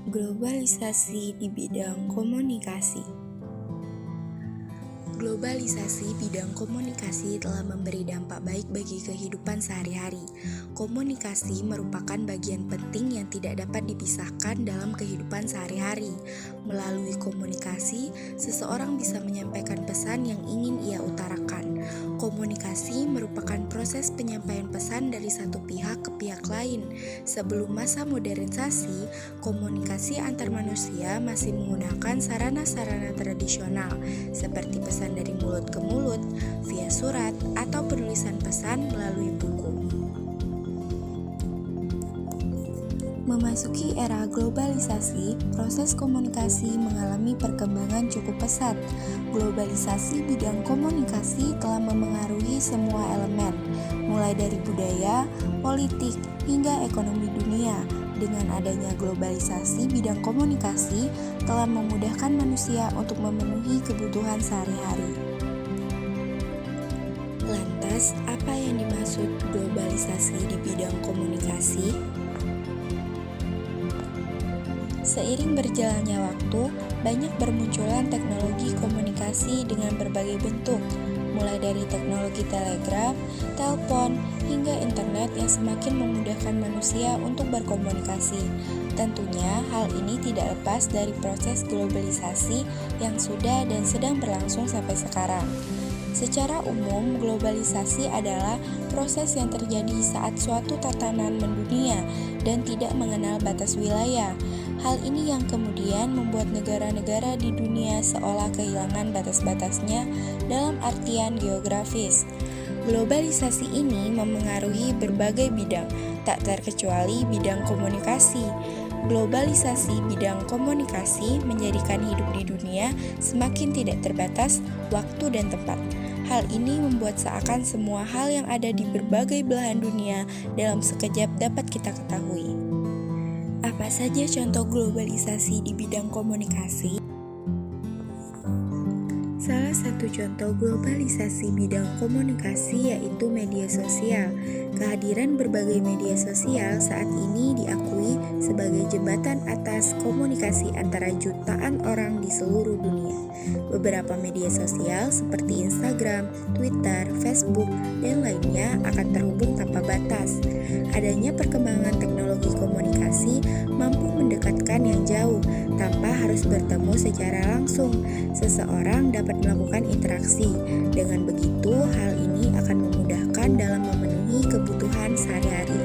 Globalisasi di bidang komunikasi. Globalisasi bidang komunikasi telah memberi dampak baik bagi kehidupan sehari-hari. Komunikasi merupakan bagian penting yang tidak dapat dipisahkan dalam kehidupan sehari-hari. Melalui komunikasi, seseorang bisa menyampaikan pesan yang ingin ia utarakan. Komunikasi merupakan proses penyampaian pesan dari satu pihak ke pihak lain. Sebelum masa modernisasi, komunikasi antar manusia masih menggunakan sarana-sarana tradisional seperti pesan dari mulut ke mulut, via surat, atau penulisan pesan melalui buku. Memasuki era globalisasi, proses komunikasi mengalami perkembangan cukup pesat. Globalisasi bidang komunikasi telah memengaruhi semua elemen, mulai dari budaya, politik, hingga ekonomi dunia. Dengan adanya globalisasi bidang komunikasi telah memudahkan manusia untuk memenuhi kebutuhan sehari-hari. Lantas, apa yang dimaksud globalisasi di bidang komunikasi? Seiring berjalannya waktu, banyak bermunculan teknologi komunikasi dengan berbagai bentuk, mulai dari teknologi telegraf, telepon, hingga internet yang semakin memudahkan manusia untuk berkomunikasi. Tentunya hal ini tidak lepas dari proses globalisasi yang sudah dan sedang berlangsung sampai sekarang. Secara umum, globalisasi adalah proses yang terjadi saat suatu tatanan mendunia dan tidak mengenal batas wilayah. Hal ini yang kemudian membuat negara-negara di dunia seolah kehilangan batas-batasnya dalam artian geografis. Globalisasi ini memengaruhi berbagai bidang, tak terkecuali bidang komunikasi. Globalisasi bidang komunikasi menjadikan hidup di dunia semakin tidak terbatas waktu dan tempat. Hal ini membuat seakan semua hal yang ada di berbagai belahan dunia dalam sekejap dapat kita ketahui. Apa saja contoh globalisasi di bidang komunikasi? Salah satu contoh globalisasi bidang komunikasi yaitu media sosial. Kehadiran berbagai media sosial saat ini diakui sebagai jembatan atas komunikasi antara jutaan orang di seluruh dunia. Beberapa media sosial seperti Instagram, Twitter, Facebook, dan lainnya akan terhubung tanpa batas. Adanya perkembangan teknologi komunikasi mampu mendekatkan yang jauh tanpa harus bertemu secara langsung. Seseorang dapat melakukan interaksi. Dengan begitu, hal ini akan memudahkan dalam memenuhi kebutuhan sehari-hari.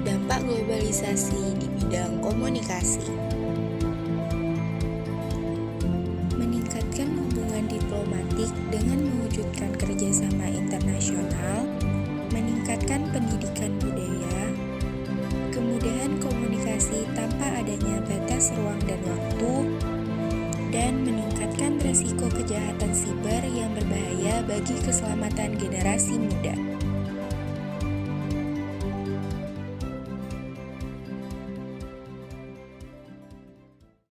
Dampak globalisasi di bidang komunikasi. Meningkatkan hubungan diplomatik dengan mewujudkan kerjasama internasional, meningkatkan pendidikan budaya, kemudahan komunikasi tanpa adanya batas ruang dan waktu, dan meningkatkan resiko kejahatan siber yang berbahaya bagi keselamatan generasi muda.